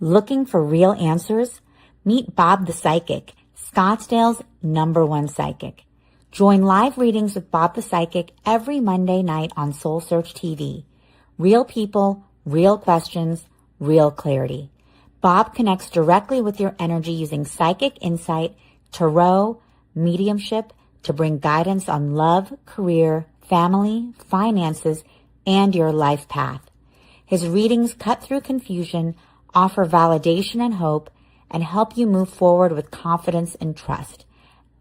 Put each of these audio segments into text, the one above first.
Looking for real answers? Meet Bob the Psychic, Scottsdale's #1 psychic. Join live readings with Bob the Psychic every Monday night on Soul Search TV. Real people, real questions, real clarity. Bob connects directly with your energy using psychic insight, tarot, mediumship to bring guidance on love, career, family, finances, and your life path. His readings cut through confusion, offer validation and hope, and help you move forward with confidence and trust.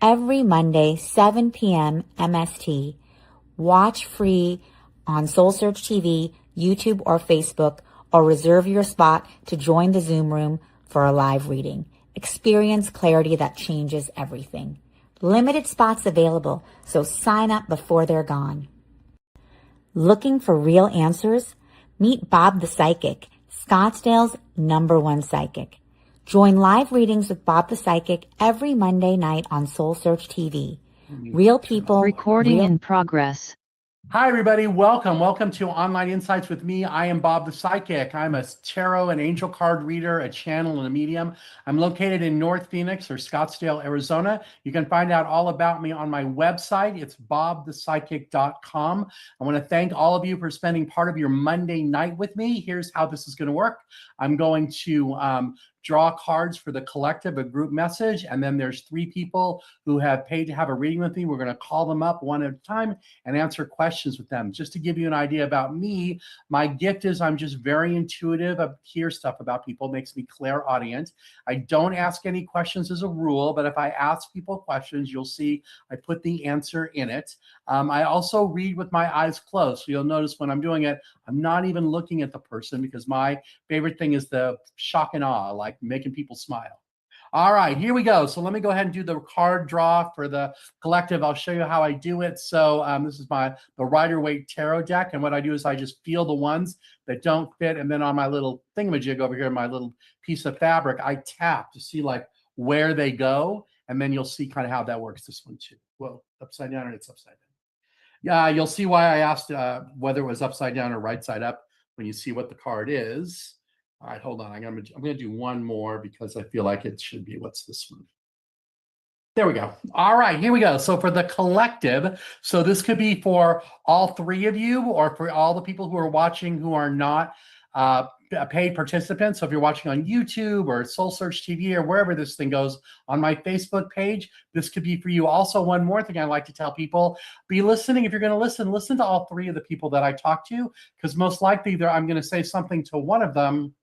Every Monday, 7 p.m. MST. Watch free on Soul Search TV, YouTube, or Facebook, or reserve your spot to join the Zoom room for a live reading. Experience clarity that changes everything. Limited spots available, so sign up before they're gone. Looking for real answers? Meet Bob the Psychic, Scottsdale's #1 psychic. Join live readings with Bob the Psychic every Monday night on Soul Search TV. Real people. Recording in progress. Hi, everybody. Welcome to Online Insights with me. I am Bob the Psychic. I'm a tarot and angel card reader, a channel, and a medium. I'm located in North Phoenix or Scottsdale, Arizona. You can find out all about me on my website. It's bobthepsychic.com. I want to thank all of you for spending part of your Monday night with me. Here's how this is going to work. I'm going to draw cards for the collective, a group message, and then there's 3 people who have paid to have a reading with me. We're going to call them up one at a time and answer questions with them. Just to give you an idea about me, my gift is I'm just very intuitive. I hear stuff about people, makes me clairaudient. I don't ask any questions as a rule, but if I ask people questions, you'll see I put the answer in it. I also read with my eyes closed. So you'll notice when I'm doing it, I'm not even looking at the person because my favorite thing is the shock and awe, like making people smile. All right, here we go. So let me go ahead and do the card draw for the collective. I'll show you how I do it. So this is the Rider-Waite Tarot deck. And what I do is I just feel the ones that don't fit. And then on my little thingamajig over here, my little piece of fabric, I tap to see like where they go. And then you'll see kind of how that works. This one too. Well, upside down and it's upside down. Yeah, you'll see why I asked whether it was upside down or right side up when you see what the card is. All right, hold on. I'm gonna do one more because I feel like it should be. What's this one? There we go. All right, here we go. So for the collective, so this could be for all 3 of you or for all the people who are watching who are not paid participants. So if you're watching on YouTube or Soul Search TV or wherever this thing goes on my Facebook page, this could be for you. Also, one more thing I like to tell people, be listening. If you're going to listen to all 3 of the people that I talk to, because most likely I'm going to say something to one of them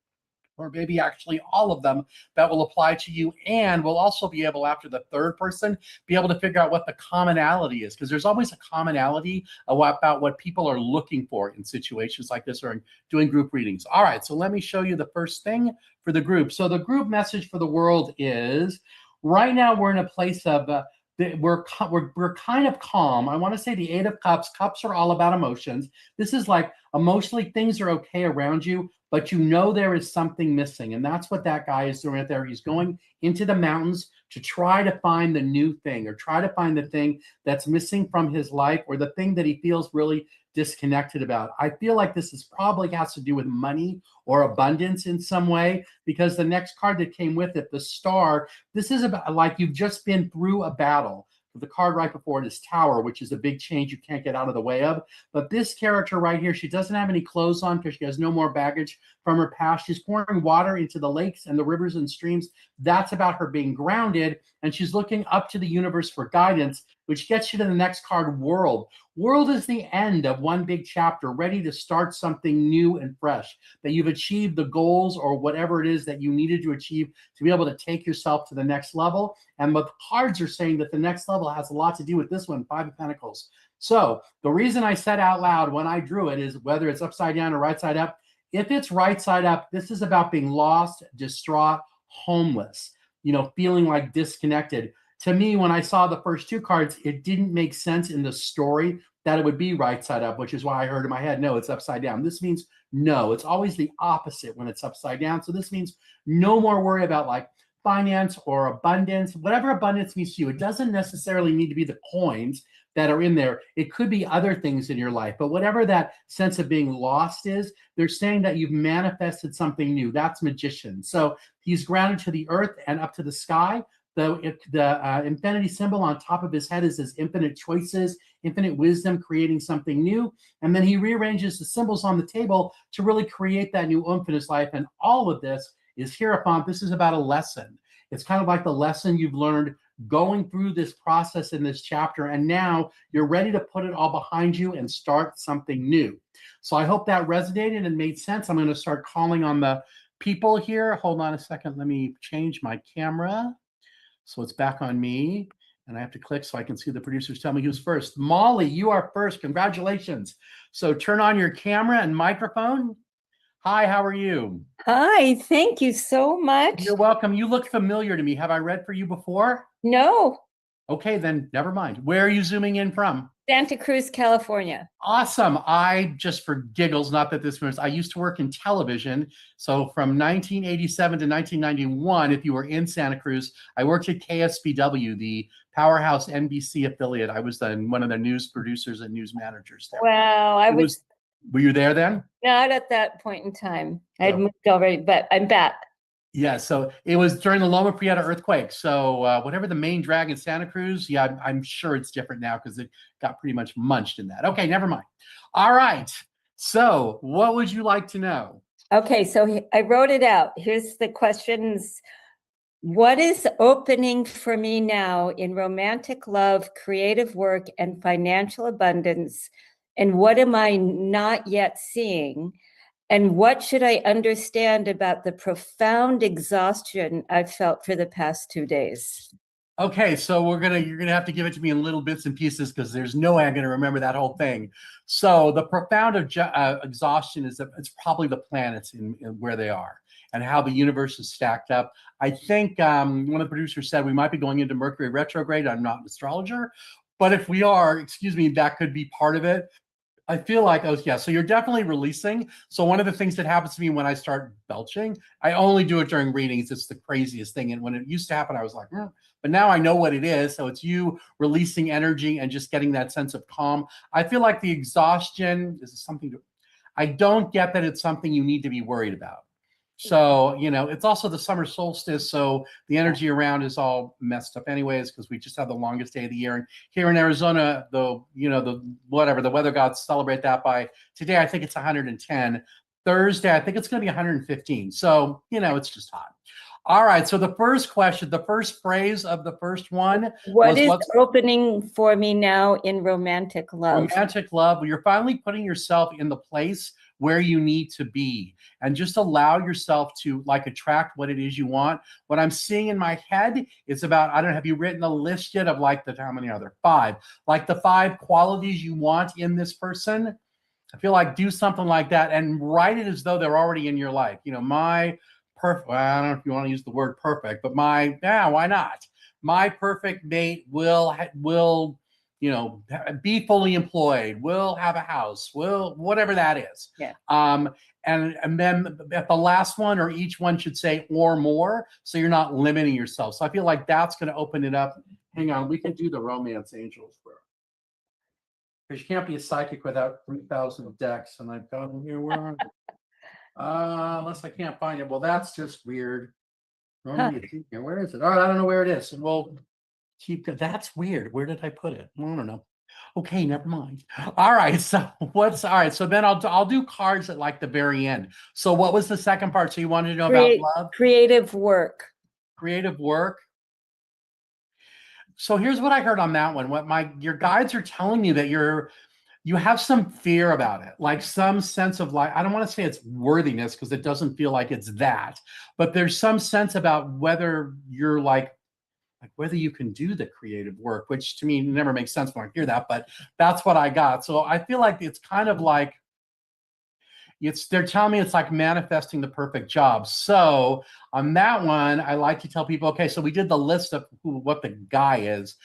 or maybe actually all of them that will apply to you. And we'll also be able, after the 3rd person, be able to figure out what the commonality is, because there's always a commonality about what people are looking for in situations like this or in doing group readings. All right, so let me show you the first thing for the group. So the group message for the world is, right now we're in a place of we're kind of calm. I want to say the 8 of Cups. Cups are all about emotions. This is like emotionally things are okay around you, but you know there is something missing. And that's what that guy is doing right there. He's going into the mountains to try to find the new thing or try to find the thing that's missing from his life or the thing that he feels really disconnected about. I feel like this is probably has to do with money or abundance in some way, because the next card that came with it, the Star, this is about like you've just been through a battle. The card right before it is Tower, which is a big change you can't get out of the way of. But this character right here, she doesn't have any clothes on because she has no more baggage from her past. She's pouring water into the lakes and the rivers and streams. That's about her being grounded. And she's looking up to the universe for guidance, which gets you to the next card, World. World is the end of one big chapter, ready to start something new and fresh, that you've achieved the goals or whatever it is that you needed to achieve to be able to take yourself to the next level. And what the cards are saying that the next level has a lot to do with this one, 5 of Pentacles. So the reason I said out loud when I drew it is whether it's upside down or right side up, if it's right side up, this is about being lost, distraught, homeless, feeling like disconnected. To me, when I saw the first 2 cards, it didn't make sense in the story that it would be right side up, which is why I heard in my head, no, it's upside down. This means no, it's always the opposite when it's upside down. So this means no more worry about like finance or abundance, whatever abundance means to you. It doesn't necessarily need to be the coins. that are in there. It could be other things in your life, but whatever that sense of being lost is, they're saying that you've manifested something new. That's magician. So he's grounded to the earth and up to the sky. The infinity symbol on top of his head is his infinite choices, infinite wisdom, creating something new. And then he rearranges the symbols on the table to really create that new oomph in his life. And all of this is Hierophant. This is about a lesson. It's kind of like the lesson you've learned going through this process in this chapter. And now you're ready to put it all behind you and start something new. So I hope that resonated and made sense. I'm going to start calling on the people here. Hold on a second. Let me change my camera. So it's back on me, and I have to click so I can see the producers tell me who's first. Molly, you are first. Congratulations. So turn on your camera and microphone. Hi, how are you? Hi, thank you so much. You're welcome. You look familiar to me. Have I read for you before? No, Okay, then never mind. Where are you zooming in from? Santa Cruz, California. Awesome. I just for giggles, not that this was, I used to work in television. So from 1987 to 1991, if you were in Santa Cruz, I worked at KSBW, the powerhouse NBC affiliate. I was one of the news producers and news managers there. Wow, I was Were you there then? not at that point in time. I had No. moved already, but I'm back. Yeah, so it was during the Loma Prieta earthquake. So whatever the main drag in Santa Cruz, yeah, I'm sure it's different now because it got pretty much munched in that. Okay, never mind. All right. So what would you like to know? Okay, so I wrote it out. Here's the questions. What is opening for me now in romantic love, creative work, and financial abundance? And what am I not yet seeing? And what should I understand about the profound exhaustion I've felt for the past 2 days? Okay, so you're gonna have to give it to me in little bits and pieces because there's no way I'm gonna remember that whole thing. So the profound exhaustion is that it's probably the planets in where they are and how the universe is stacked up. I think one of the producers said we might be going into Mercury retrograde. I'm not an astrologer, but if we are, excuse me, that could be part of it. I feel like, oh yeah, so you're definitely releasing. So one of the things that happens to me when I start belching, I only do it during readings. It's the craziest thing. And when it used to happen, I was like, but now I know what it is. So it's you releasing energy and just getting that sense of calm. I feel like the exhaustion is something I don't get that it's something you need to be worried about. So, it's also the summer solstice. So the energy around is all messed up anyways, because we just have the longest day of the year. And here in Arizona, the weather gods celebrate that by today. I think it's 110. Thursday, I think it's going to be 115. So, it's just hot. All right. So the first question, the first phrase of the first one. What is opening for me now in romantic love? Romantic love. Well, you're finally putting yourself in the place where you need to be and just allow yourself to attract what it is you want. What I'm seeing in my head is about, I don't know, have you written a list yet of how many are there? 5, the 5 qualities you want in this person? I feel like do something like that and write it as though they're already in your life. My perfect, well, I don't know if you want to use the word perfect, but why not? My perfect mate will be fully employed, will have a house, will whatever that is. Yeah. And then at the last one or each one should say or more, so you're not limiting yourself. So I feel like that's going to open it up. Hang on, we can do the romance angels because you can't be a psychic without 3,000 decks. And I've got them here. Where are they? Unless I can't find it. Well, that's just weird. Where is it? All right, I don't know where it is. And we'll keep it. That's weird. Where did I put it? I don't know. Okay, never mind. All right. So So then I'll do cards at the very end. So what was the second part? So you wanted to know about love? Creative work. Creative work. So here's what I heard on that one. Your guides are telling you that you have some fear about it, some sense of I don't want to say it's worthiness because it doesn't feel like it's that, but there's some sense about whether you're whether you can do the creative work, which to me never makes sense when I hear that, but that's what I got. So I feel like it's kind of they're telling me it's like manifesting the perfect job. So on that one, I like to tell people, okay, so we did the list of what the guy is,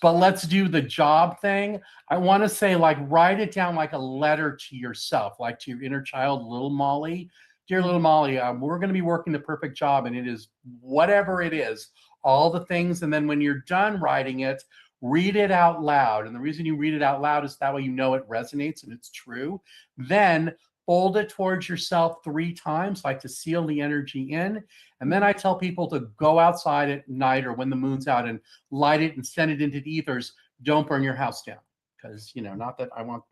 but let's do the job thing. I want to say write it down like a letter to yourself, to your inner child, little Molly. Dear little Molly, we're going to be working the perfect job, and it is whatever it is, all the things. And then when you're done writing it, read it out loud. And the reason you read it out loud is that way you know it resonates and it's true. Then fold it towards yourself 3 times, like to seal the energy in. And then I tell people to go outside at night or when the moon's out and light it and send it into the ethers. Don't burn your house down. Because, not that I want,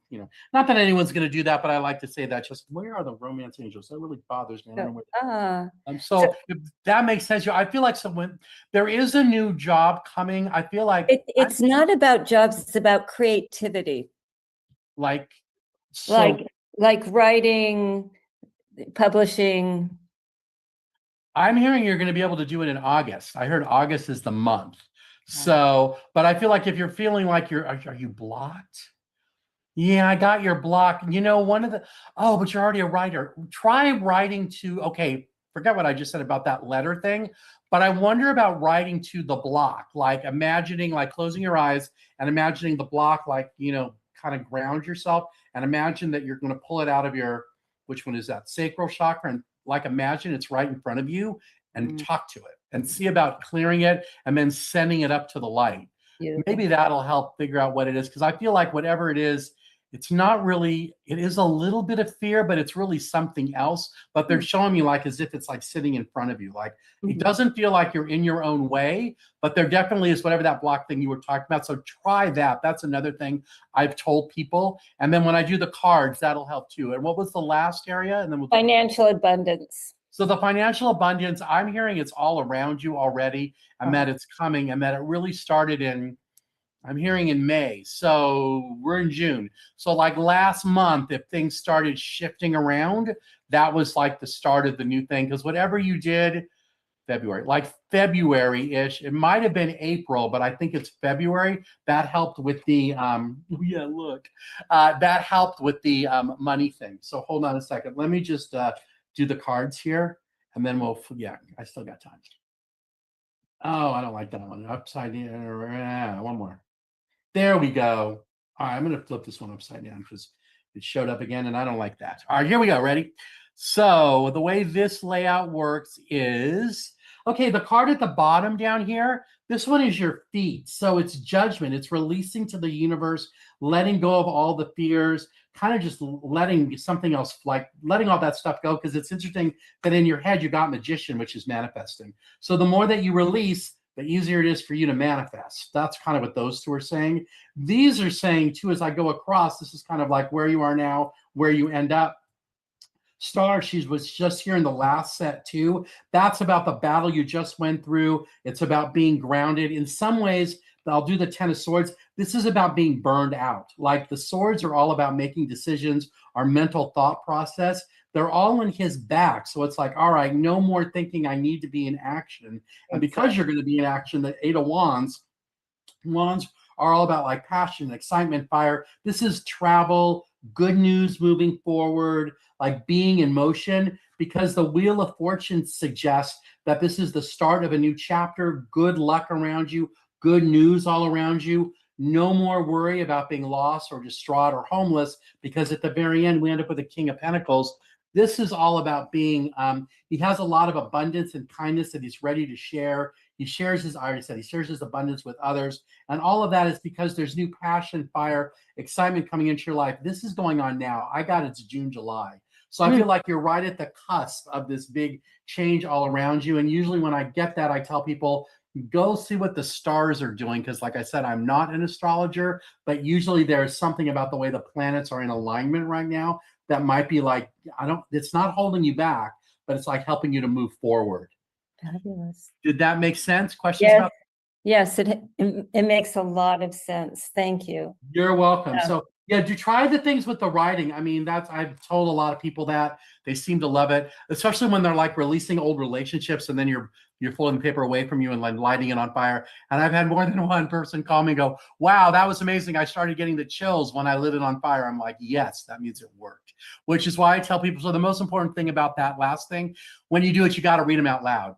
not that anyone's going to do that, but I like to say that just where are the romance angels? That really bothers me. I don't know so if that makes sense. I feel like someone, there is a new job coming. I feel like it's not about jobs. It's about creativity. Like writing, publishing. I'm hearing you're going to be able to do it in August. I heard August is the month. So, but I feel like if you're feeling like are you blocked? Yeah, I got your block. But you're already a writer. Try writing to, okay, forget what I just said about that letter thing, but I wonder about writing to the block, like imagining, like closing your eyes and imagining the block, like, kind of ground yourself and imagine that you're going to pull it out of which one is that? Sacral chakra. And like, imagine it's right in front of you and talk to it and see about clearing it and then sending it up to the light. Yeah. Maybe that'll help figure out what it is. Because I feel like whatever it is, it's not really, it is a little bit of fear, but it's really something else. But they're showing me like as if it's like sitting in front of you. Like it doesn't feel like you're in your own way, but there definitely is whatever that block thing you were talking about. So try that. That's another thing I've told people. And then when I do the cards, that'll help too. And what was the last area? And then financial abundance. So the financial abundance, I'm hearing it's all around you already and that it's coming and that it really started I'm hearing in May. So we're in June. So like last month, if things started shifting around, that was like the start of the new thing. Because whatever you did, February-ish, it might have been April, but I think it's February. That helped with the, that helped with the money thing. So hold on a second. Let me just do the cards here and then I still got time. Oh, I don't like that one. Upside down. One more. There we go. All right, I'm going to flip this one upside down because it showed up again and I don't like that. All right, here we go. Ready? So the way this layout works is, okay, the card at the bottom down here, this one is your feet. So it's judgment. It's releasing to the universe, letting go of all the fears, kind of just letting something else, like letting all that stuff go. Because it's interesting that in your head, you got magician, which is manifesting. So the more that you release, the easier it is for you to manifest. That's kind of what those two are saying. These are saying too, as I go across, this is kind of like where you are now, where you end up. Star, she was just here in the last set too. That's about the battle you just went through. It's about being grounded. In some ways, I'll do the 10 of swords. This is about being burned out. Like the swords are all about making decisions, our mental thought process. They're all in his back. So it's like, all right, no more thinking I need to be in action. And because you're going to be in action, the 8 of wands are all about like passion, excitement, fire. This is travel, good news moving forward, like being in motion, because the Wheel of Fortune suggests that this is the start of a new chapter, good luck around you, good news all around you. No more worry about being lost or distraught or homeless, because at the very end, we end up with the King of Pentacles. This is all about being, he has a lot of abundance and kindness that he's ready to share. He shares his, I already said, he shares his abundance with others. And all of that is because there's new passion, fire, excitement coming into your life. This is going on now. I got it's June, July. So I feel like you're right at the cusp of this big change all around you. And usually when I get that, I tell people, go see what the stars are doing. Because like I said, I'm not an astrologer, but usually there's something about the way the planets are in alignment right now that might be like, it's not holding you back, but it's like helping you to move forward. Fabulous. Did that make sense? Questions about? Yes, it makes a lot of sense. Thank you. You're welcome. Yeah. So yeah, do try the things with the writing. I mean, I've told a lot of people that they seem to love it, especially when they're like releasing old relationships and then you're pulling the paper away from you and like lighting it on fire. And I've had more than one person call me and go, wow, that was amazing. I started getting the chills when I lit it on fire. I'm like, yes, that means it worked, which is why I tell people. So the most important thing about that last thing, when you do it, you got to read them out loud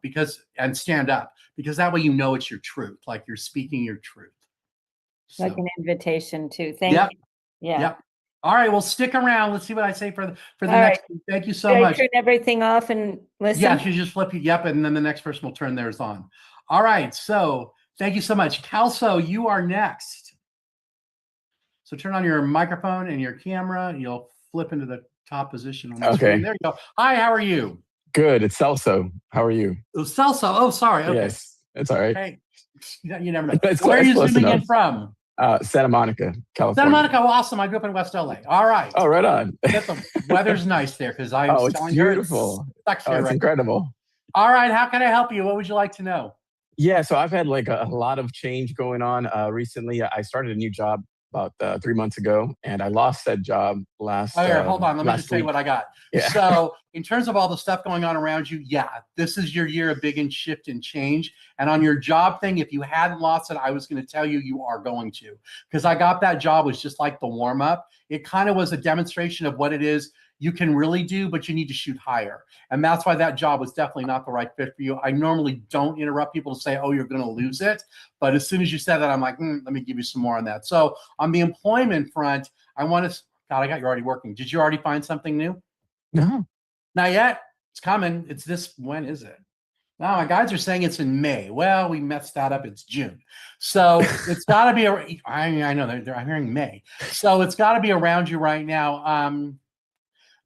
and stand up, because that way, you know, it's your truth. Like you're speaking your truth. Like an invitation to. Thank you. Yeah. Yep. All right. Well, stick around. Let's see what I say for the next. Right. Thank you so much. Turn everything off and listen. Yeah, you just flip. Yep, and then the next person will turn theirs on. All right. So Thank you so much. Kelso, you are next. So turn on your microphone and your camera. You'll flip into the top position on the screen. There you go. Hi, how are you? Good. It's Celso. How are you? Oh, Celso. Oh, sorry. Okay. Yes, it's all right. Hey, you never know. It's Where are you close zooming in enough. from? Santa Monica, California. Santa Monica. Oh, awesome. I grew up in West LA. All right. Oh, right on. The weather's nice there because I was Oh, it's telling her beautiful. It's Oh, it's incredible. All right. How can I help you? What would you like to know? Yeah, so I've had like a lot of change going on recently. I started a new job about 3 months ago, and I lost that job last. Oh, here, hold on. Let me just tell you week. what I got. Yeah. So, in terms of all the stuff going on around you, yeah, this is your year of big and shift and change. And on your job thing, if you hadn't lost it, I was going to tell you you are going to, because I got that job was just like the warm up. It kind of was a demonstration of what it is you can really do, but you need to shoot higher. And that's why that job was definitely not the right fit for you. I normally don't interrupt people to say, oh, you're going to lose it. But as soon as you said that, I'm like, let me give you some more on that. So on the employment front, I want to, God, I got you already working. Did you already find something new? No. Not yet. It's coming. It's this, when is it? Now, my guys are saying it's in May. Well, we messed that up. It's June. So it's got to be, I know, I'm hearing May. So it's got to be around you right now.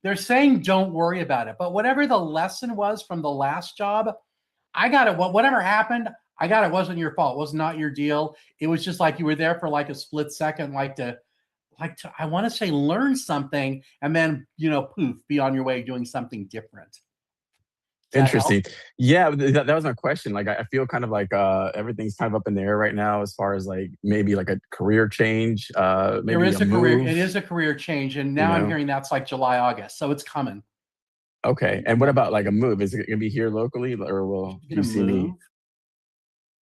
They're saying don't worry about it. But whatever the lesson was from the last job, I got it. Whatever happened, I got it. Wasn't your fault. It was not your deal. It was just like you were there for like a split second, like to I want to say learn something and then, poof, be on your way doing something different. Interesting. Yeah, that was my question. Like, I feel kind of like everything's kind of up in the air right now as far as like maybe like a career change. Maybe there is a career. move. It is a career change, and now I'm hearing that's like July, August, so it's coming. Okay. And what about like a move? Is it going to be here locally, or will you see me?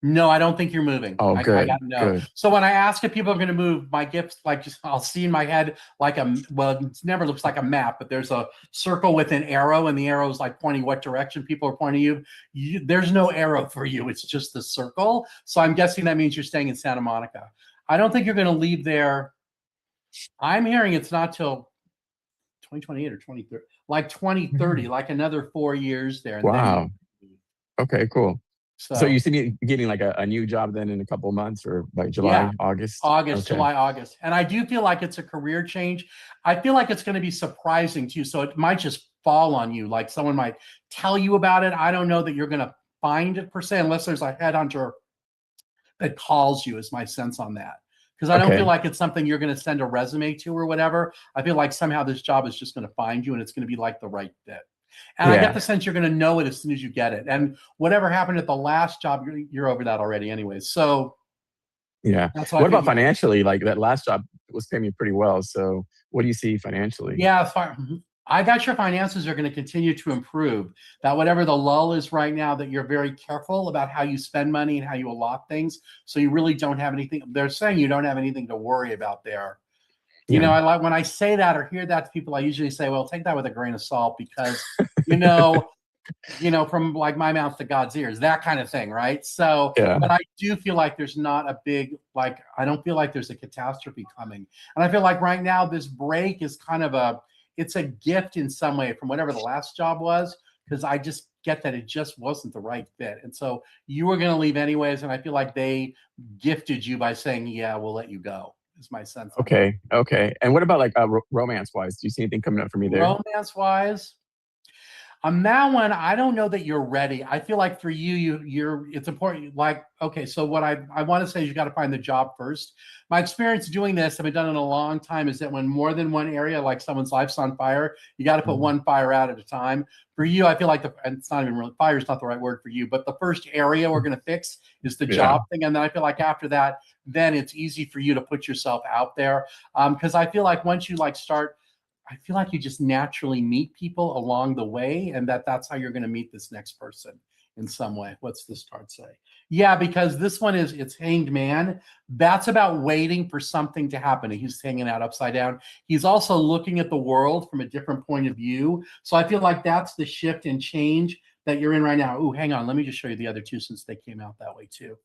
No, I don't think you're moving. Oh, good. I no. Good. So when I ask if people are going to move, my gifts, like I'll see in my head like it never looks like a map, but there's a circle with an arrow, and the arrow is like pointing what direction people are pointing you. There's no arrow for you. It's just the circle. So I'm guessing that means you're staying in Santa Monica. I don't think you're going to leave there. I'm hearing it's not till 2028 or 2030, like 2030, like another 4 years there. And wow. Okay, cool. So you see me getting like a new job then in a couple of months, or like July, August? August, okay. July, August. And I do feel like it's a career change. I feel like it's going to be surprising to you. So it might just fall on you. Like someone might tell you about it. I don't know that you're going to find it per se, unless there's a headhunter that calls you, is my sense on that. Because I don't feel like it's something you're going to send a resume to or whatever. I feel like somehow this job is just going to find you and it's going to be like the right fit. And I get the sense you're going to know it as soon as you get it. And whatever happened at the last job, you're over that already anyways. So yeah. What about financially? Like that last job was paying me pretty well. So what do you see financially? Yeah, I got your finances are going to continue to improve. That whatever the lull is right now, that you're very careful about how you spend money and how you allot things. So you really don't have anything. They're saying you don't have anything to worry about there. You know, I like when I say that or hear that to people, I usually say, well, take that with a grain of salt because, from like my mouth to God's ears, that kind of thing. Right. So, but I do feel like there's not a big, I don't feel like there's a catastrophe coming. And I feel like right now this break is kind of it's a gift in some way from whatever the last job was, because I just get that it just wasn't the right fit. And so you were going to leave anyways. And I feel like they gifted you by saying, yeah, we'll let you go. Is my sense. Okay. And what about like romance-wise? Do you see anything coming up for me there? Romance-wise, on that one, I don't know that you're ready. I feel like for you, it's important. Like, okay, so what I want to say is you got to find the job first. My experience doing this, I've been done it a long time, is that when more than one area, like someone's life's on fire, you got to put one fire out at a time. For you, I feel like and it's not even really, fire is not the right word for you, but the first area we're going to fix is the job thing. And then I feel like after that, then it's easy for you to put yourself out there. Because I feel like once you start, I feel like you just naturally meet people along the way, and that's how you're going to meet this next person in some way. What's this card say? Yeah, because this one it's Hanged Man. That's about waiting for something to happen. He's hanging out upside down. He's also looking at the world from a different point of view. So I feel like that's the shift and change that you're in right now. Oh, hang on. Let me just show you the other two since they came out that way too.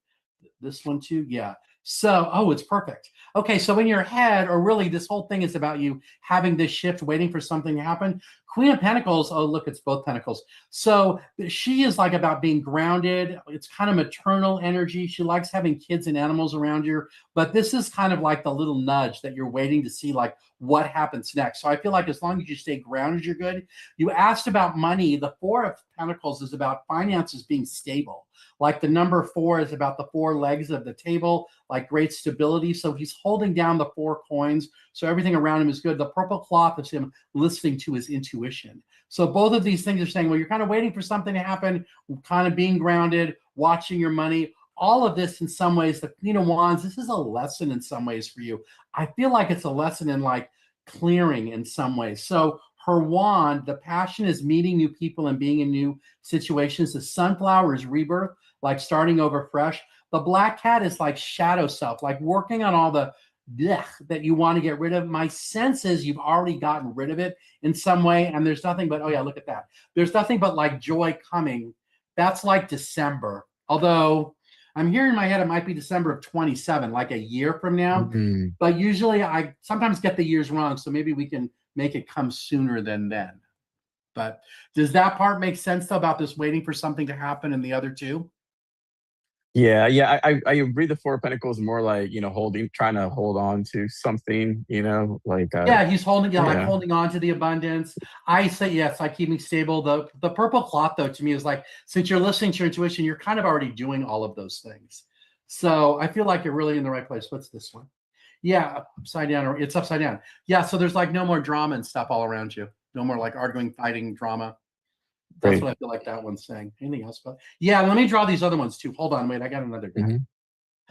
This one too? Yeah. So, it's perfect. Okay, so in your head, or really this whole thing is about you having this shift, waiting for something to happen. Queen of Pentacles, oh, look, it's both Pentacles. So she is like about being grounded. It's kind of maternal energy. She likes having kids and animals around you. But this is kind of like the little nudge that you're waiting to see, like what happens next. So I feel like as long as you stay grounded, you're good. You asked about money. The Four of Pentacles is about finances being stable. Like the number 4 is about the 4 legs of the table, like great stability. So he's holding down the 4 coins. So everything around him is good. The purple cloth is him listening to his intuition. So both of these things are saying, well, you're kind of waiting for something to happen, kind of being grounded, watching your money. All of this in some ways, the Queen of Wands, this is a lesson in some ways for you. I feel like it's a lesson in like clearing in some ways. So her wand, the passion is meeting new people and being in new situations. The sunflower is rebirth, like starting over fresh. The black cat is like shadow self, like working on all the blech that you want to get rid of. My sense is you've already gotten rid of it in some way. And there's nothing but, oh yeah, look at that. There's nothing but like joy coming. That's like December. Although I'm hearing in my head, it might be December of 27, like a year from now. Mm-hmm. But usually I sometimes get the years wrong. So maybe we can make it come sooner than then. But does that part make sense though about this waiting for something to happen in the other two? Yeah. I agree. The Four of Pentacles more like, trying to hold on to something, like. Yeah, he's holding, like yeah. holding on to the abundance. I say yes, like keeping stable. The purple cloth though to me is like, since you're listening to your intuition, you're kind of already doing all of those things. So I feel like you're really in the right place. What's this one? Yeah, upside down, or it's upside down. Yeah, so there's like no more drama and stuff all around you. No more like arguing, fighting, drama. That's Great. what I feel like that one's saying. Anything else? But yeah, let me draw these other ones too. Hold on, wait, I got another guy. Mhm.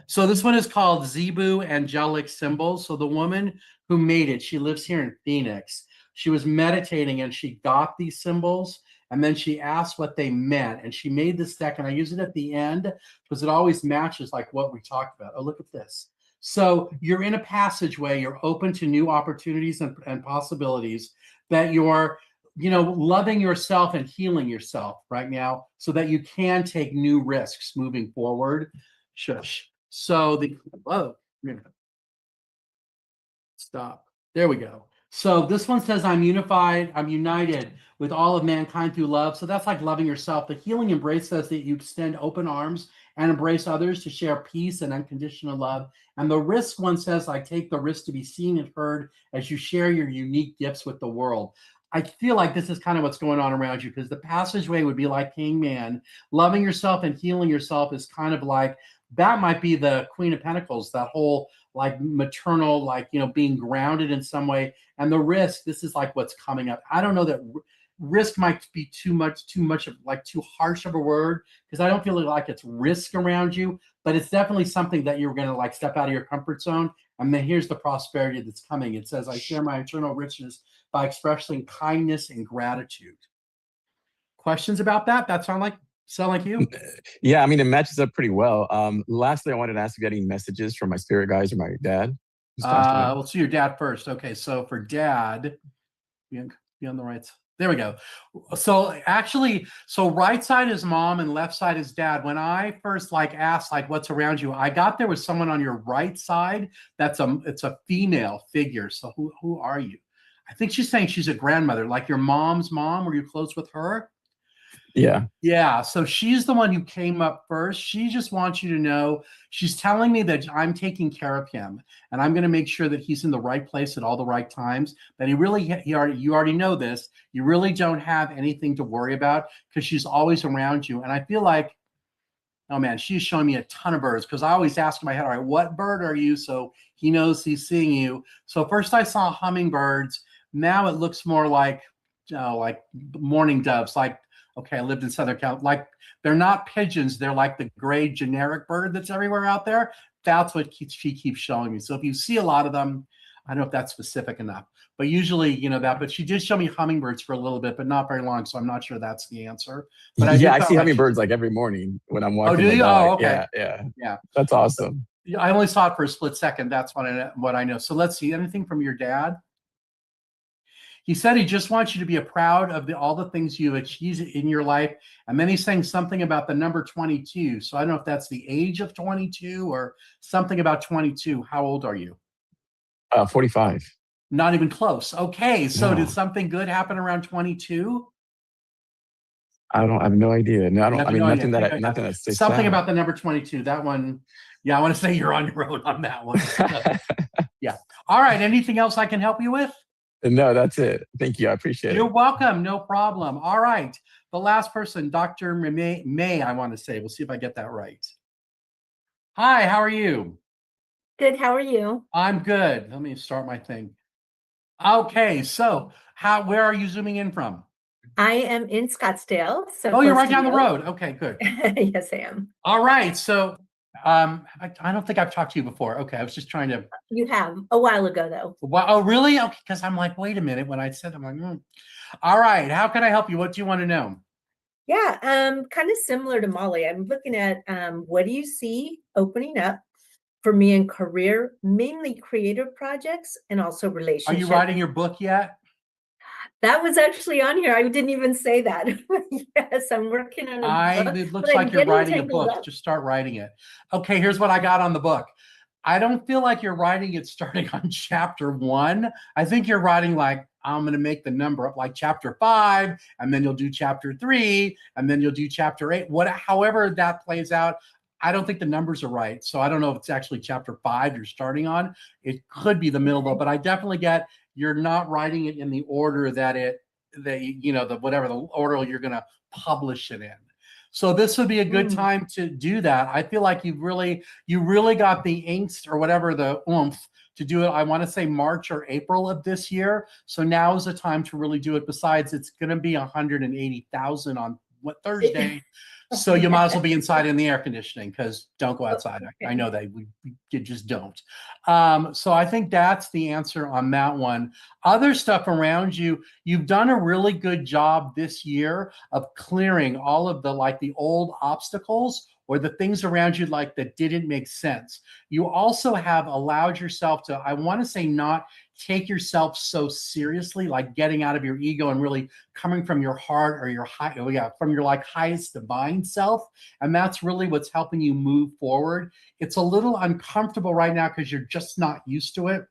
So this one is called Zebu Angelic Symbols. So the woman who made it, she lives here in Phoenix. She was meditating and she got these symbols and then she asked what they meant. And she made this deck, and I use it at the end because it always matches like what we talked about. Oh, look at this. So you're in a passageway, you're open to new opportunities and possibilities, that you're, loving yourself and healing yourself right now so that you can take new risks moving forward. Shush. So stop. There we go. So this one says, I'm unified, I'm united with all of mankind through love. So that's like loving yourself. The healing embrace says that you extend open arms and embrace others to share peace and unconditional love. And the risk one says, I take the risk to be seen and heard as you share your unique gifts with the world. I feel like this is kind of what's going on around you, because the passageway would be like Hangman. Loving yourself and healing yourself is kind of like, that might be the Queen of Pentacles, that whole like maternal, like, being grounded in some way. And the risk, this is like what's coming up. I don't know that risk might be too much of like too harsh of a word, because I don't feel like it's risk around you, but it's definitely something that you're going to like step out of your comfort zone. And then here's the prosperity that's coming. It says, I share my eternal richness by expressing kindness and gratitude. Questions about that? That sound like you? Yeah, I mean, it matches up pretty well. Lastly, I wanted to ask if you had any messages from my spirit guides or my dad. Let's do your dad first. Okay, so for dad, be on the right side. There we go. So actually, right side is mom and left side is dad. When I first asked what's around you, I got there was someone on your right side. It's a female figure. So who are you? I think she's saying she's a grandmother, like your mom's mom. Were you close with her? Yeah. So she's the one who came up first. She just wants you to know, she's telling me that I'm taking care of him and I'm going to make sure that he's in the right place at all the right times. That you already know this. You really don't have anything to worry about because she's always around you. And I feel like, oh man, she's showing me a ton of birds, because I always ask in my head, all right, what bird are you? So he knows he's seeing you. So first I saw hummingbirds. Now it looks more like mourning doves. Okay, I lived in Southern California. They're not pigeons. They're like the gray generic bird that's everywhere out there. That's what she keeps showing me. So if you see a lot of them, I don't know if that's specific enough. But usually, that. But she did show me hummingbirds for a little bit, but not very long. So I'm not sure that's the answer. But I see hummingbirds every morning when I'm walking. Oh, do you? Oh, okay. Yeah. That's awesome. I only saw it for a split second. That's what I know. So let's see. Anything from your dad? He said he just wants you to be proud of all the things you've achieved in your life. And then he's saying something about the number 22. So I don't know if that's the age of 22 or something about 22. How old are you? 45. Not even close. Okay, so No. did something good happen around 22? I have no idea. No, I You don't. have I mean, no idea. nothing that sticks Something out. about the number 22. That one, yeah, I want to say you're on your own on that one. Yeah. All right. Anything else I can help you with? No, that's it. Thank you. I appreciate You're it. welcome. No problem. All right. The last person, Dr. May, I want to say. We'll see if I get that right. Hi, how are you? Good. How are you? I'm good. Let me start my thing. Okay, so where are you zooming in from? I am in Scottsdale. So Oh, you're close right to down the you. road. Okay, good. Yes, I am. All right. So I don't think I've talked to you before. Okay, I was just trying to. You have a while ago, though. Wow, oh, really? Okay, because I'm like, wait a minute. When I said, I'm like, All right. How can I help you? What do you want to know? Yeah, kind of similar to Molly. I'm looking at what do you see opening up for me in career, mainly creative projects and also Are relationships. you writing your book yet? That was actually on here. I didn't even say that. Yes, I'm working on a book. It looks but like I'm you're getting writing a tangled book. up. Just start writing it. Okay, here's what I got on the book. I don't feel like you're writing it starting on chapter 1. I think you're writing like, I'm going to make the number up like chapter 5, and then you'll do chapter 3, and then you'll do chapter 8. However that plays out, I don't think the numbers are right. So I don't know if it's actually chapter 5 you're starting on. It could be the middle though, but I definitely get you're not writing it in the order whatever the order you're going to publish it in. So this would be a good time to do that. I feel like you really got the angst or whatever, the oomph to do it. I want to say March or April of this year. So now is the time to really do it. Besides, it's going to be 180,000 on Thursday. So you might as well be inside in the air conditioning, because don't go outside. I know that you just don't. So I think that's the answer on that one. Other stuff around you, you've done a really good job this year of clearing all of the old obstacles or the things around you that didn't make sense. You also have allowed yourself to, I want to say, not take yourself so seriously, like getting out of your ego and really coming from your heart or from your highest divine self. And that's really what's helping you move forward. It's a little uncomfortable right now because you're just not used to it.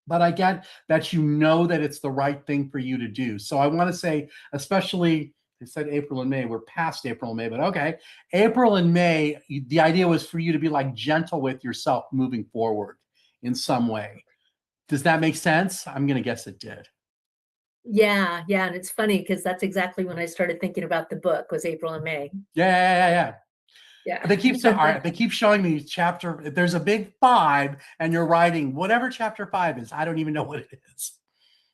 But I get that you know that it's the right thing for you to do. So I want to say, especially, they said April and May. We're past April and May, but okay. April and May, the idea was for you to be gentle with yourself moving forward in some way. Does that make sense? I'm going to guess it did. Yeah. And it's funny because that's exactly when I started thinking about the book, was April and May. Yeah. Yeah. They keep saying, all right, they keep showing me chapter. There's a big 5, and you're writing whatever chapter 5 is. I don't even know what it is.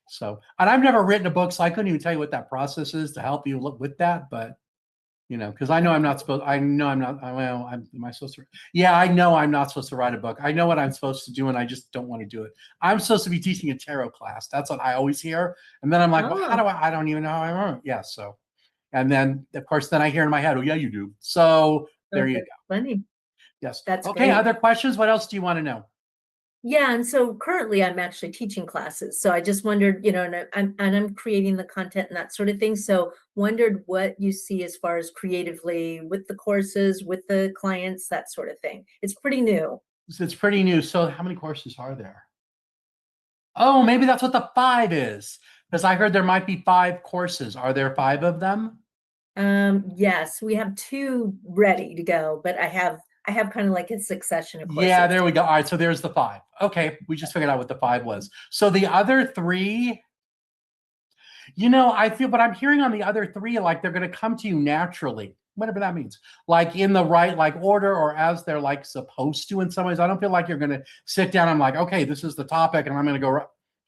So, and I've never written a book, so I couldn't even tell you what that process is to help you look with that. But because I know I'm not supposed. I know I'm not. Well, am I supposed to? Yeah, I know I'm not supposed to write a book. I know what I'm supposed to do, and I just don't want to do it. I'm supposed to be teaching a tarot class. That's what I always hear, and then I'm like, well, how do I don't even know how I wrote. Yeah, so, and then of course, then I hear in my head, oh yeah, you do. So there you go. Funny. Yes. That's okay. great. Other questions? What else do you want to know? Yeah, and so currently I'm actually teaching classes. So I just wondered, and I'm creating the content and that sort of thing. So wondered what you see as far as creatively with the courses, with the clients, that sort of thing. It's pretty new. It's pretty new. So how many courses are there? Oh, maybe that's what the 5 is, because I heard there might be 5 courses. Are there 5 of them? Yes, we have 2 ready to go, but I have kind of like a succession of courses. Yeah, there we go. All right, so there's the 5. Okay, we just figured out what the 5 was. So the other 3, I feel, but I'm hearing on the other 3, like they're going to come to you naturally, whatever that means, like in the right order, or as they're supposed to in some ways. I don't feel like you're going to sit down and okay, this is the topic, and I'm going to go.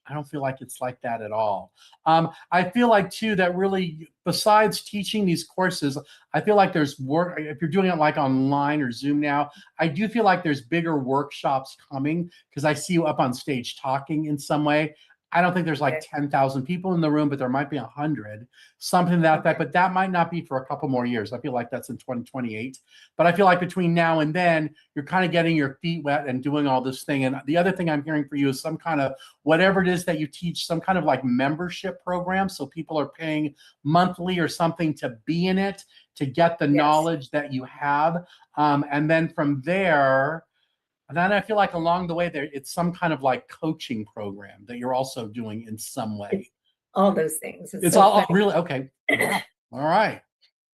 I don't feel like it's like that at all. I feel like too that really, besides teaching these courses, I feel like there's work. If you're doing it online or Zoom now, I do feel like there's bigger workshops coming, because I see you up on stage talking in some way. I don't think there's 10,000 people in the room, but there might be 100, something that, but that might not be for a couple more years. I feel like that's in 2028. But I feel like between now and then, you're kind of getting your feet wet and doing all this thing. And the other thing I'm hearing for you is some kind of, whatever it is that you teach, some kind of membership program. So people are paying monthly or something to be in it, to get the knowledge that you have. And then from there, And then I feel like along the way there, it's some kind of like coaching program that you're also doing in some way. All those things. It's so all funny. really okay. All right.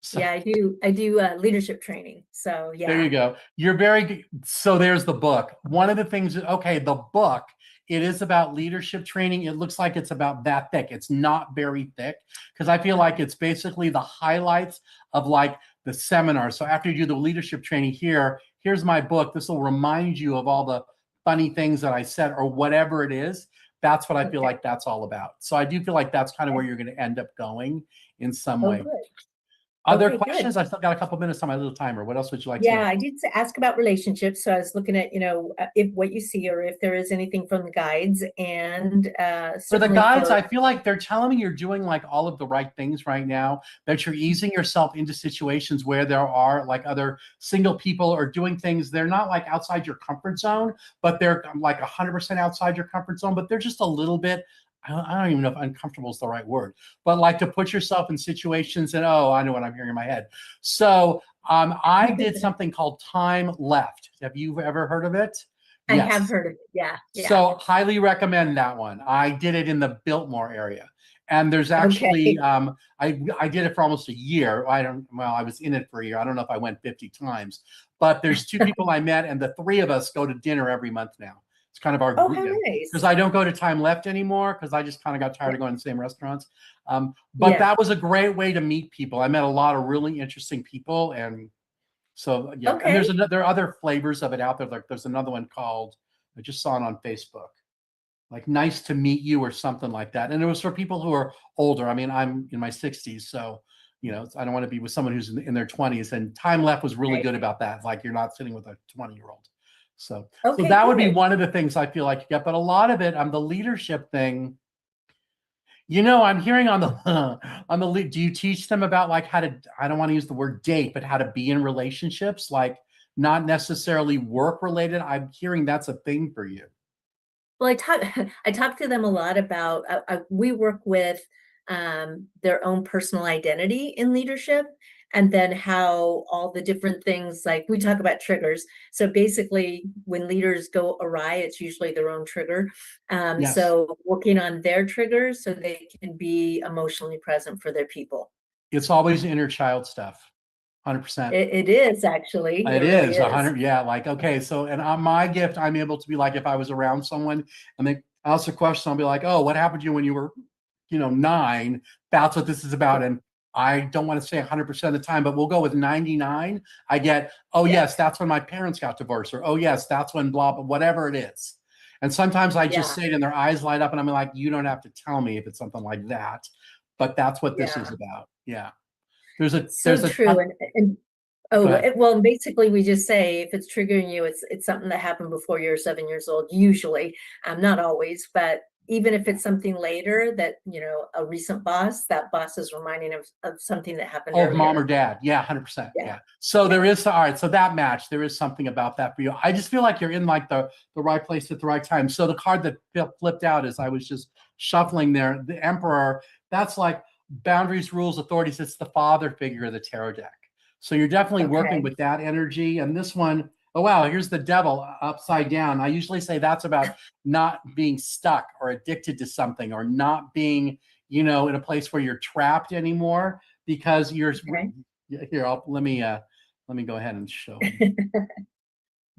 So Yeah, I do leadership training. So yeah. there you go. You're very good. So there's the book. One of the things, okay, the book, it is about leadership training. It looks like it's about that thick. It's not very thick because I feel like it's basically the highlights of like the seminar. So after you do the leadership training here, here's my book. This will remind you of all the funny things that I said or whatever it is. That's what I feel like that's all about. So I do feel like that's kind of where you're going to end up going in some way. Good. Other Okay, good. questions? I still got a couple minutes on my little timer. What else would you like to know? Yeah, I did ask about relationships. So I was looking at, if what you see or if there is anything from the guides and For the certainly guides, for- I feel like they're telling me you're doing like all of the right things right now, that you're easing yourself into situations where there are like other single people or doing things. They're not like outside your comfort zone, but they're like 100% outside your comfort zone, but they're just a little bit, I don't even know if uncomfortable is the right word, but like to put yourself in situations and, oh, I know what I'm hearing in my head. So I did something called Time Left. Have you ever heard of it? I Yes. have heard of it. Yeah. So highly recommend that one. I did it in the Biltmore area. And there's actually, I did it for almost a year. I was in it for a year. I don't know if I went 50 times, but there's 2 people I met and the 3 of us go to dinner every month now. It's kind of our Oh, group how now. nice. Because I don't go to Time Left anymore because I just kind of got tired of going to the same restaurants. But Yeah. that was a great way to meet people. I met a lot of really interesting people. And so, yeah, Okay. and there are other flavors of it out there. Like there's another one called, I just saw it on Facebook, like Nice to Meet You or something like that. And it was for people who are older. I mean, I'm in my 60s, so, I don't want to be with someone who's in their 20s. And Time Left was really Right. good about that. Like you're not sitting with a 20-year-old. So Okay, that would be good. one of the things I feel like you get. But a lot of it, the leadership thing, I'm hearing on the lead. Do you teach them about like how to, I don't want to use the word date, but how to be in relationships, like not necessarily work related? I'm hearing that's a thing for you. Well, I talk to them a lot about, we work with their own personal identity in leadership, and then how all the different things, like we talk about triggers. So basically when leaders go awry, it's usually their own trigger. Yes. So working on their triggers so they can be emotionally present for their people. It's always inner child stuff. 100%. It is actually. It really is 100. Yeah. Like, okay. So, and on my gift, I'm able to be like, if I was around someone and they ask a question, I'll be like, oh, what happened to you when you were, 9? That's what this is about. And I don't want to say 100% of the time, but we'll go with 99. I get, oh, yes, that's when my parents got divorced, or, oh, yes, that's when blah, blah, whatever it is. And sometimes I just say it and their eyes light up and I'm like, you don't have to tell me if it's something like that, but that's what this is about. Yeah. There's true. Go ahead. Well, basically we just say if it's triggering you, it's something that happened before you're 7 years old, usually, not always, but even if it's something later that, a recent boss, that boss is reminding of something that happened of mom earlier. or dad. Yeah, 100%. Yeah. Yeah. So there is, all right. So that match, there is something about that for you. I just feel like you're in like the right place at the right time. So the card that flipped out as I was just shuffling there, the Emperor, that's like boundaries, rules, authorities. It's the father figure of the tarot deck. So you're definitely working with that energy. And this one, oh, wow, here's the devil upside down. I usually say that's about not being stuck or addicted to something, or not being, in a place where you're trapped anymore because you're here. Let me go ahead and show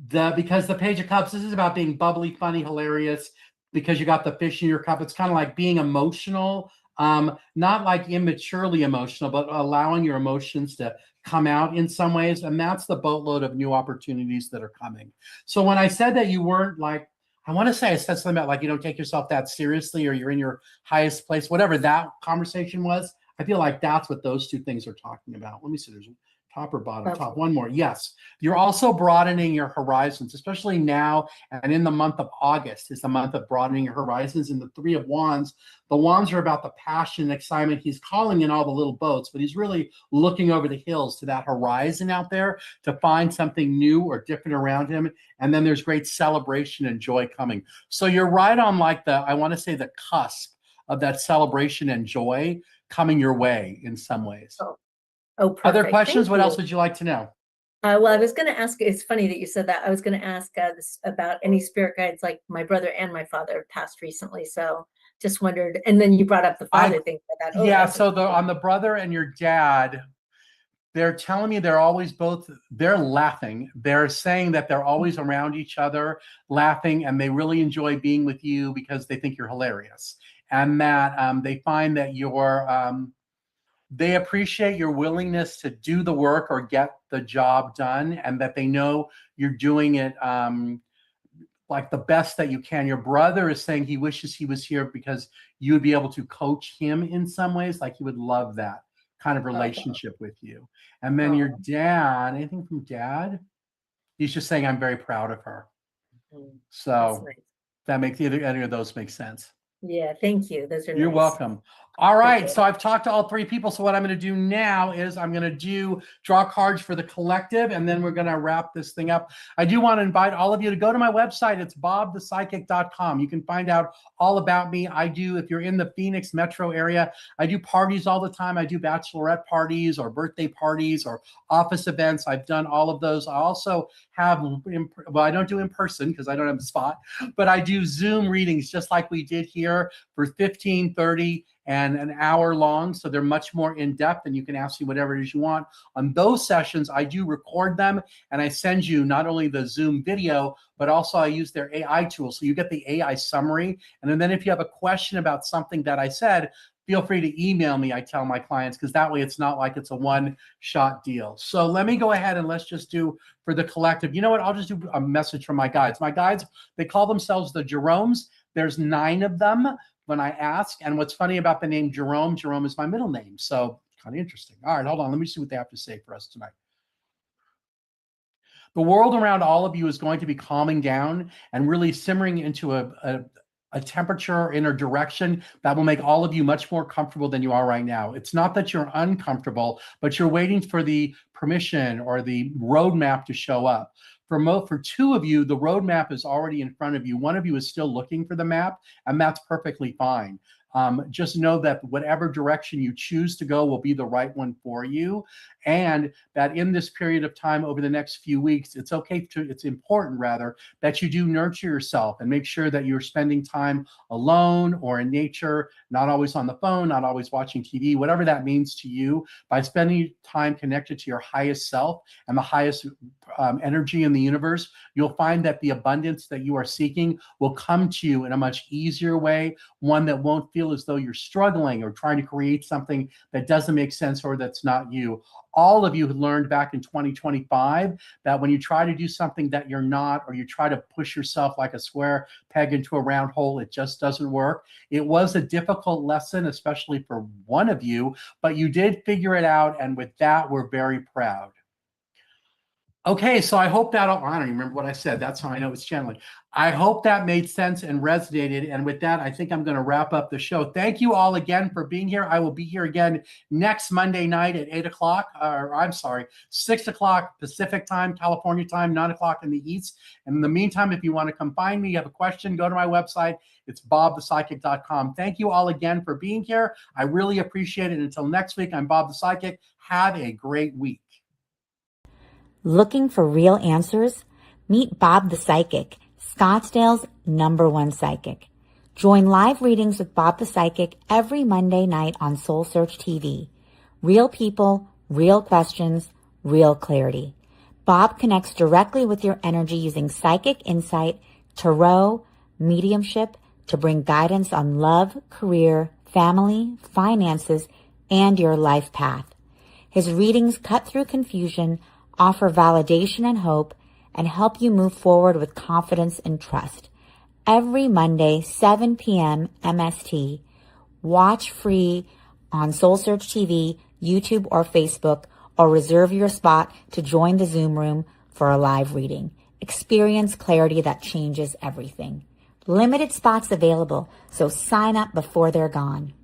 because the Page of Cups, this is about being bubbly, funny, hilarious, because you got the fish in your cup. It's kind of like being emotional, not like immaturely emotional, but allowing your emotions to come out in some ways. And that's the boatload of new opportunities that are coming. So when I said that you weren't like, I want to say I said something about like, you don't take yourself that seriously, or you're in your highest place, whatever that conversation was. I feel like that's what those 2 things are talking about. Let me see. There's top or bottom, top, one more. Yes. You're also broadening your horizons, especially now. And in the month of August is the month of broadening your horizons. And the 3 of Wands, the wands are about the passion and excitement. He's calling in all the little boats, but he's really looking over the hills to that horizon out there to find something new or different around him. And then there's great celebration and joy coming. So you're right on like I want to say the cusp of that celebration and joy coming your way in some ways. Oh, perfect. Other questions? Thank What you. else would you like to know? Well, I was going to ask, it's funny that you said that. I was going to ask this about any spirit guides, like my brother and my father passed recently. So just wondered, and then you brought up the father thing. That, oh, Yeah, that's so on the brother and your dad, they're telling me they're always they're laughing. They're saying that they're always around each other laughing, and they really enjoy being with you because they think you're hilarious. And that they find that they appreciate your willingness to do the work or get the job done, and that they know you're doing it like the best that you can. Your brother is saying he wishes he was here because you would be able to coach him in some ways. Like he would love that kind of relationship with you. And then your dad, anything from dad? He's just saying, I'm very proud of her. So nice. that makes any of those make sense. Yeah, thank you. Those are You're nice. welcome. All right, you. so I've talked to all three people. So what I'm going to do now is I'm going to draw cards for the collective, and then we're going to wrap this thing up. I do want to invite all of you to go to my website. It's bobthepsychic.com. You can find out all about me. If you're in the Phoenix metro area, I do parties all the time. I do bachelorette parties or birthday parties or office events. I've done all of those. I also have, well, I don't do in person because I don't have a spot, but I do Zoom readings just like we did here for 15, 30, and an hour long. So they're much more in depth, and you can ask me whatever it is you want. On those sessions, I do record them, and I send you not only the Zoom video, but also I use their AI tool. So you get the AI summary. And then if you have a question about something that I said, feel free to email me, I tell my clients, because that way it's not like it's a one-shot deal. So let me go ahead and let's just do for the collective. You know what? I'll just do a message from my guides. My guides, they call themselves the Jeromes. There's 9 of them when I ask. And what's funny about the name Jerome is my middle name. So kind of interesting. All right, hold on. Let me see what they have to say for us tonight. The world around all of you is going to be calming down and really simmering into a temperature in a direction that will make all of you much more comfortable than you are right now. It's not that you're uncomfortable, but you're waiting for the permission or the roadmap to show up. For 2 of you, the roadmap is already in front of you. 1 of you is still looking for the map, and that's perfectly fine. Just know that whatever direction you choose to go will be the right one for you. And that in this period of time over the next few weeks, it's important rather, that you do nurture yourself and make sure that you're spending time alone or in nature, not always on the phone, not always watching TV, whatever that means to you. By spending time connected to your highest self and the highest energy in the universe, you'll find that the abundance that you are seeking will come to you in a much easier way, one that won't feel as though you're struggling or trying to create something that doesn't make sense or that's not you. All of you learned back in 2025 that when you try to do something that you're not, or you try to push yourself like a square peg into a round hole, it just doesn't work. It was a difficult lesson, especially for 1 of you, but you did figure it out. And with that, we're very proud. Okay, so I hope I don't even remember what I said. That's how I know it's channeling. I hope that made sense and resonated. And with that, I think I'm going to wrap up the show. Thank you all again for being here. I will be here again next Monday night at 8 o'clock, 6 o'clock Pacific time, California time, 9 o'clock in the East. And in the meantime, if you want to come find me, you have a question, go to my website. It's bobthepsychic.com. Thank you all again for being here. I really appreciate it. Until next week, I'm Bob the Psychic. Have a great week. Looking for real answers? Meet Bob the Psychic, Scottsdale's #1 psychic. Join live readings with Bob the Psychic every Monday night on Soul Search TV. Real people, real questions, real clarity. Bob connects directly with your energy using psychic insight, tarot, mediumship to bring guidance on love, career, family, finances, and your life path. His readings cut through confusion, offer validation and hope, and help you move forward with confidence and trust. Every Monday, 7 p.m. MST. Watch free on Soul Search TV, YouTube, or Facebook, or reserve your spot to join the Zoom room for a live reading. Experience clarity that changes everything. Limited spots available, so sign up before they're gone.